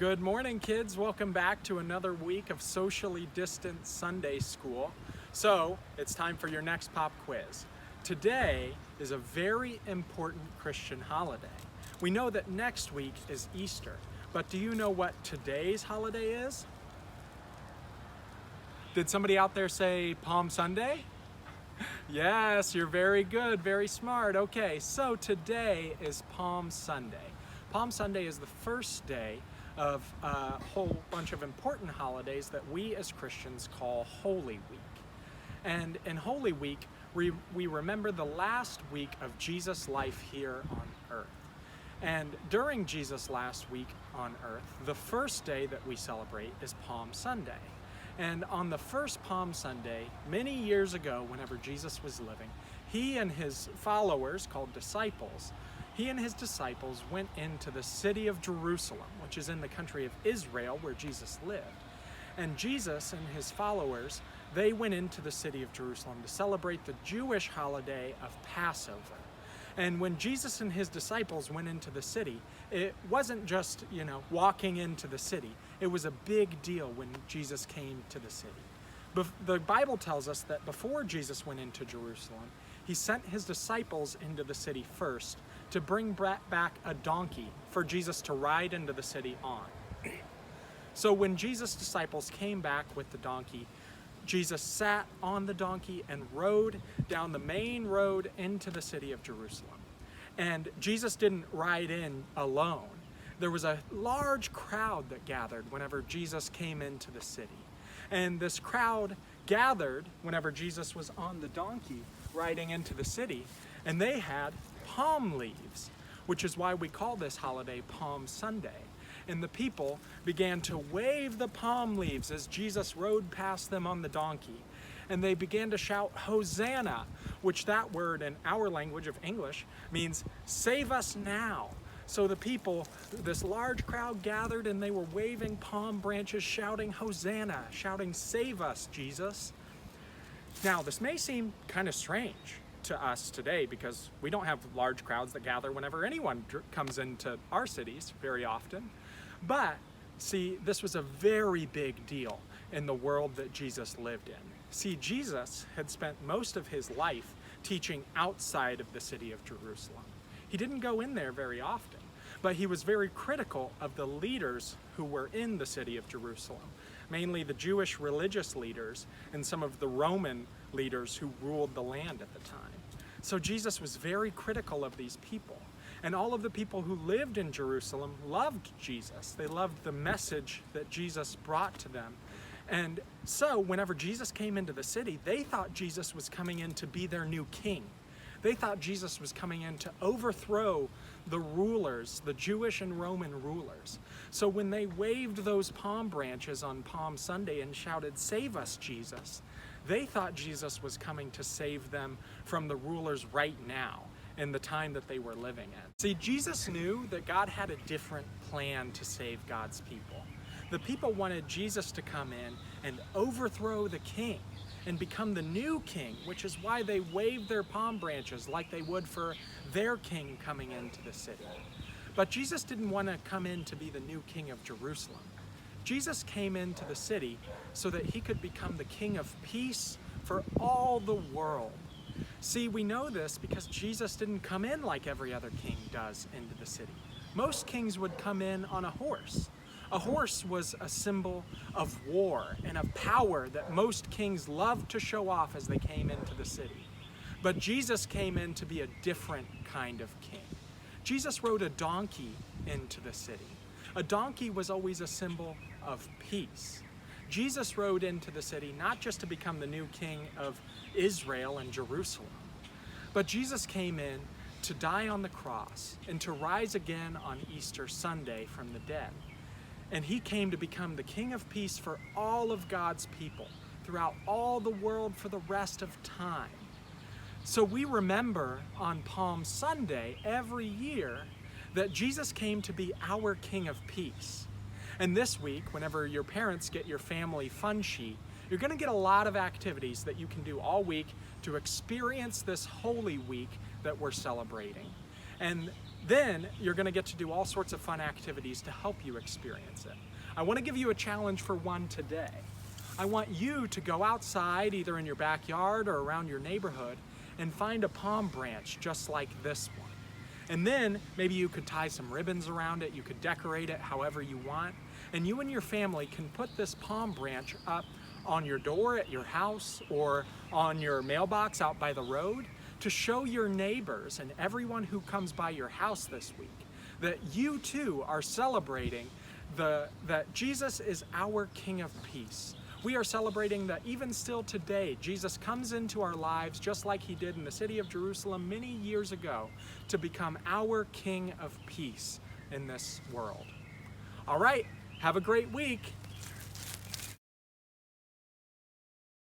Good morning, kids. Welcome back to another week of socially distant Sunday school. So, it's time for your next pop quiz. Today is a very important Christian holiday. We know that next week is Easter, but do you know what today's holiday is? Did somebody out there say Palm Sunday? Yes, you're very good, very smart. Okay, so today is Palm Sunday. Palm Sunday is the first day of a whole bunch of important holidays that we as Christians call Holy Week. And in Holy Week, we remember the last week of Jesus' life here on earth. And during Jesus' last week on earth, the first day that we celebrate is Palm Sunday. And on the first Palm Sunday, many years ago, whenever Jesus was living, he and his followers, called disciples, he and his disciples went into the city of Jerusalem, which is in the country of Israel where Jesus lived. And Jesus and his followers, they went into the city of Jerusalem to celebrate the Jewish holiday of Passover. And when Jesus and his disciples went into the city, it wasn't just, walking into the city. It was a big deal when Jesus came to the city. The Bible tells us that before Jesus went into Jerusalem, he sent his disciples into the city first to bring back a donkey for Jesus to ride into the city on. So when Jesus' disciples came back with the donkey, Jesus sat on the donkey and rode down the main road into the city of Jerusalem. And Jesus didn't ride in alone. There was a large crowd that gathered whenever Jesus came into the city. And this crowd gathered whenever Jesus was on the donkey riding into the city, and they had palm leaves, which is why we call this holiday Palm Sunday. And the people began to wave the palm leaves as Jesus rode past them on the donkey. And they began to shout, Hosanna, which that word in our language of English means save us now. So the people, this large crowd gathered and they were waving palm branches, shouting Hosanna, shouting save us, Jesus. Now, this may seem kind of strange to us today because we don't have large crowds that gather whenever anyone comes into our cities very often. But see, this was a very big deal in the world that Jesus lived in. See, Jesus had spent most of his life teaching outside of the city of Jerusalem. He didn't go in there very often, but he was very critical of the leaders who were in the city of Jerusalem, mainly the Jewish religious leaders and some of the Roman leaders who ruled the land at the time. So Jesus was very critical of these people. And all of the people who lived in Jerusalem loved Jesus. They loved the message that Jesus brought to them. And so whenever Jesus came into the city, they thought Jesus was coming in to be their new king. They thought Jesus was coming in to overthrow the rulers, the Jewish and Roman rulers. So when they waved those palm branches on Palm Sunday and shouted, "Save us, Jesus," they thought Jesus was coming to save them from the rulers right now in the time that they were living in. See, Jesus knew that God had a different plan to save God's people. The people wanted Jesus to come in and overthrow the king and become the new king, which is why they waved their palm branches like they would for their king coming into the city. But Jesus didn't want to come in to be the new king of Jerusalem. Jesus came into the city so that he could become the king of peace for all the world. See, we know this because Jesus didn't come in like every other king does into the city. Most kings would come in on a horse. A horse was a symbol of war and of power that most kings loved to show off as they came into the city. But Jesus came in to be a different kind of king. Jesus rode a donkey into the city. A donkey was always a symbol of peace. Jesus rode into the city not just to become the new king of Israel and Jerusalem, but Jesus came in to die on the cross and to rise again on Easter Sunday from the dead. And he came to become the King of Peace for all of God's people throughout all the world for the rest of time. So we remember on Palm Sunday every year that Jesus came to be our King of Peace. And this week, whenever your parents get your family fun sheet, you're going to get a lot of activities that you can do all week to experience this Holy Week that we're celebrating. And Then you're going to get to do all sorts of fun activities to help you experience it. I want to give you a challenge for one today. I want you to go outside, either in your backyard or around your neighborhood, and find a palm branch just like this one. And then maybe you could tie some ribbons around it, you could decorate it however you want, and you and your family can put this palm branch up on your door at your house or on your mailbox out by the road to show your neighbors and everyone who comes by your house this week that you too are celebrating that Jesus is our King of Peace. We are celebrating that even still today, Jesus comes into our lives just like he did in the city of Jerusalem many years ago to become our King of Peace in this world. All right, have a great week.